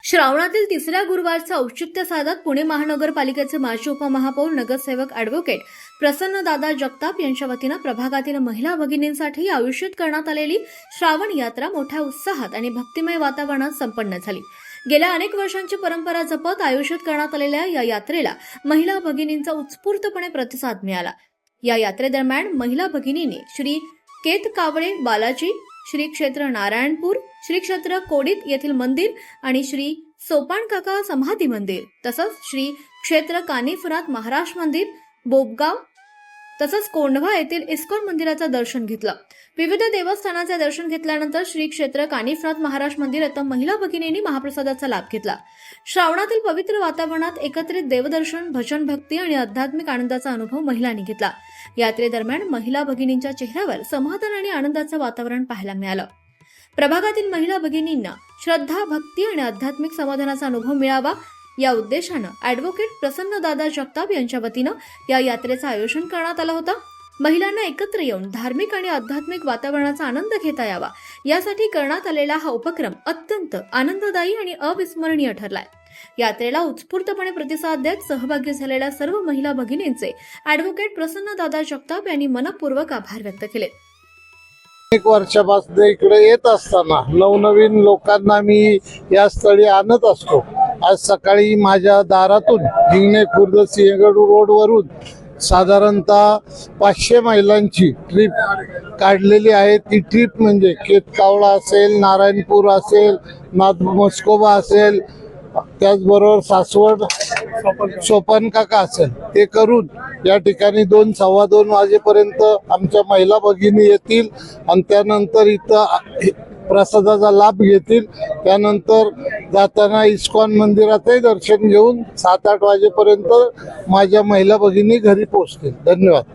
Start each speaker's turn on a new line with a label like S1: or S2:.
S1: श्रावणातील तिसऱ्या गुरुवारचं औचित्य साधत पुणे महानगरपालिकेचे माजी उपमहापौर नगरसेवक ॲडव्होकेट प्रसन्नदादा जगताप यांच्या वतीनं प्रभागातील महिला भगिनींसाठी आयोजित करण्यात आलेली श्रावण यात्रा मोठ्या उत्साहात आणि भक्तिमय वातावरणात संपन्न झाली। गेल्या अनेक वर्षांची परंपरा जपत आयोजित करण्यात आलेल्या या यात्रेला महिला भगिनींचा उत्स्फूर्तपणे प्रतिसाद मिळाला। या यात्रेदरम्यान महिला भगिनींनी श्री केतकावळे बालाजी, श्री क्षेत्र नारायणपूर, श्री क्षेत्र कोडीत येथील मंदिर आणि श्री सोपानकाका समाधी मंदिर तसंच श्री क्षेत्र कानिफनाथ महाराज मंदिर, बोबगाव तसंच कोंढवा येथील इस्कॉन मंदिराचं दर्शन घेतलं। विविध देवस्थानाचे दर्शन घेतल्यानंतर श्री क्षेत्र कानिफनाथ महाराज मंदिर येथे महिला भगिनींनी महाप्रसादाचा लाभ घेतला। श्रावणातील पवित्र वातावरणात एकत्रित देवदर्शन, भजन, भक्ती आणि आध्यात्मिक आनंदाचा अनुभव महिलांनी घेतला। यात्रेदरम्यान महिला भगिनींच्या चेहऱ्यावर समाधान आणि आनंदाचं वातावरण पाहायला मिळालं। प्रभागातील महिला भगिनींना श्रद्धा, भक्ती आणि आध्यात्मिक समाधानाचा अनुभव मिळावा या उद्देशानं ॲडव्होकेट प्रसन्नदादा जगताप यांच्या वतीनं या यात्रेचं आयोजन करण्यात आलं होतं। महिलांना एकत्र येऊन धार्मिक आणि आध्यात्मिक वातावरणाचा आनंद घेता यावा यासाठी करण्यात आलेला हा उपक्रम अत्यंत आनंददायी आणि अविस्मरणीय ठरलाय। यात्रेला उत्स्फूर्तपणे प्रतिसाद देत सहभागी झालेल्या सर्व महिला भगिनींचे ॲडव्होकेट प्रसन्नदादा जगताप यांनी मनपूर्वक आभार व्यक्त केले।
S2: एक वर्षापासून इकडे येत असताना नवनवीन लोकांना मी या स्थळी आणत असतो। आज सकाळी माझ्या दारातून हिंगणे खुर्द सिंहगड रोडवरून साधारणतः 500 महिलांची ट्रिप काढलेली आहे। ती ट्रिप म्हणजे केतकावळा असेल, नारायणपूर असेल, मस्कोबा असेल, त्याचबरोबर सासवड सोपानकाका असेल, ते करून या ठिकाणी 2 सव्वा 2 वाजेपर्यंत आमच्या महिला भगिनी येतील आणि त्यानंतर इथं प्रसादाचा लाभ घेतील। त्यानंतर जाताना इस्कॉन मंदिरातही दर्शन घेऊन 7-8 वाजेपर्यंत माझ्या महिला भगिनी घरी पोहोचतील। धन्यवाद।